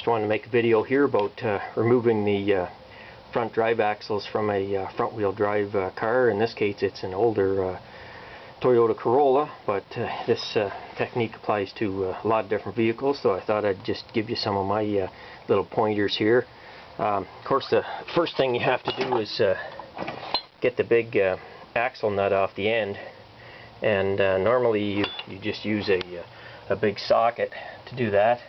just wanted to make a video here about removing the front drive axles from a front wheel drive car. In this case it's an older Toyota Corolla, but this technique applies to a lot of different vehicles, so I thought I'd just give you some of my little pointers here. Of course, the first thing you have to do is get the big axle nut off the end, and normally you just use a big socket to do that,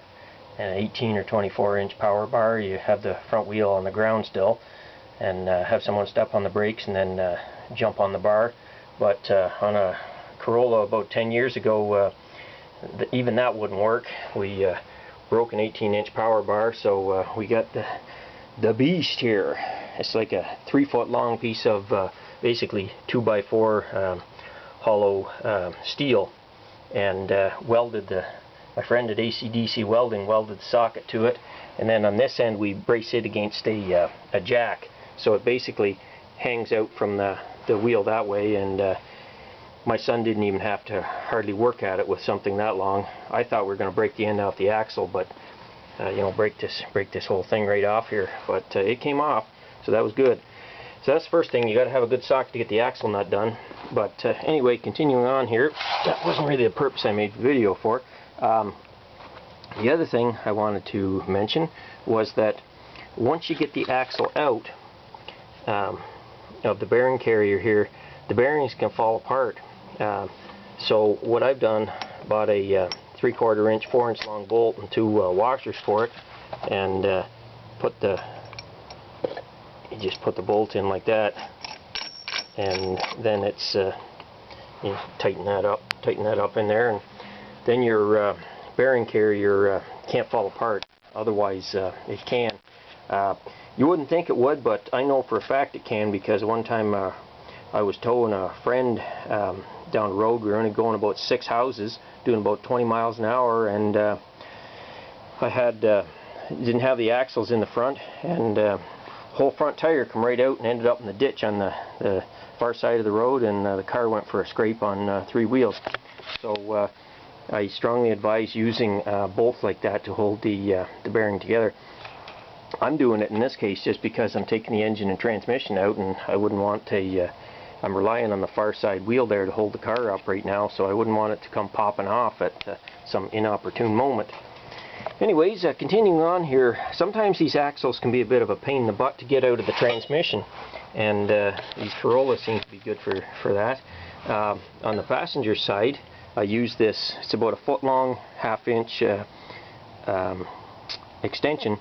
and an 18 or 24 inch power bar. You have the front wheel on the ground still, and have someone step on the brakes and then jump on the bar. But on a Corolla about 10 years ago, even that wouldn't work. We broke an 18 inch power bar, so we got the beast here. It's like a 3-foot long piece of basically 2x4 hollow steel, and my friend at AC/DC Welding welded the socket to it, and then on this end we brace it against a jack, so it basically hangs out from the wheel that way. And my son didn't even have to hardly work at it with something that long. I thought we were going to break the end off the axle, but you know, break this whole thing right off here, but it came off, so that was good. So that's the first thing. You got to have a good socket to get the axle nut done. But anyway, continuing on here, that wasn't really the purpose I made the video for. The other thing I wanted to mention was that once you get the axle out of the bearing carrier here, the bearings can fall apart. So what I've done, bought a 3/4 inch 4-inch long bolt and 2 washers for it, and you just put the bolt in like that, and then it's you know, tighten that up in there, and then your bearing carrier can't fall apart. Otherwise it can. You wouldn't think it would, but I know for a fact it can, because one time I was towing a friend down the road. We were only going about 6 houses, doing about 20 miles an hour, and I had didn't have the axles in the front, and whole front tire come right out and ended up in the ditch on the far side of the road, and the car went for a scrape on 3 wheels. So I strongly advise using bolts like that to hold the bearing together. I'm doing it in this case just because I'm taking the engine and transmission out, and I wouldn't want I'm relying on the far side wheel there to hold the car up right now, so I wouldn't want it to come popping off at some inopportune moment. Anyways, continuing on here, sometimes these axles can be a bit of a pain in the butt to get out of the transmission, and these Corollas seem to be good for that. On the passenger side, I use this. It's about a 1-foot long, 1/2 inch extension,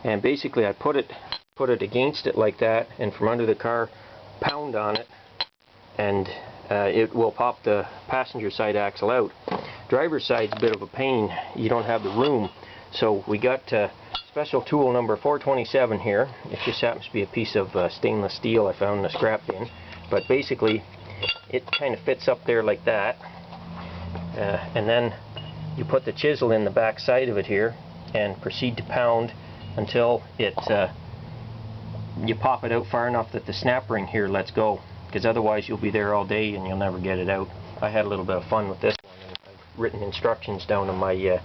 and basically I put it against it like that, and from under the car pound on it, and it will pop the passenger side axle out. Driver's side's a bit of a pain. You don't have the room. So we got special tool number 427 here. It just happens to be a piece of stainless steel I found in the scrap bin. But basically it kind of fits up there like that. And then you put the chisel in the back side of it here and proceed to pound until you pop it out far enough that the snap ring here lets go, because otherwise you'll be there all day and you'll never get it out. I had a little bit of fun with this one, and I've written instructions down in my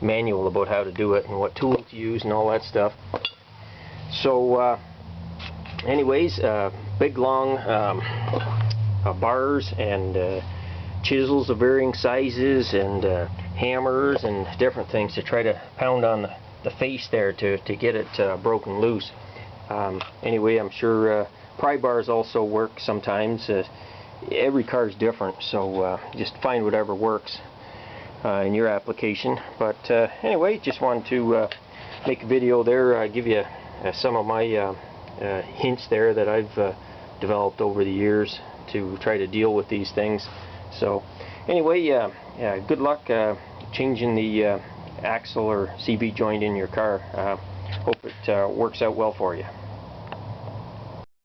manual about how to do it and what tool to use and all that stuff. So anyways, big long bars and chisels of varying sizes, and hammers and different things to try to pound on the face there to get it broken loose. Anyway, I'm sure pry bars also work sometimes. Every car is different, so just find whatever works in your application. But anyway, just wanted to make a video there, give you some of my hints there that I've developed over the years to try to deal with these things. So anyway, yeah, good luck changing the axle or CV joint in your car. Hope it works out well for you.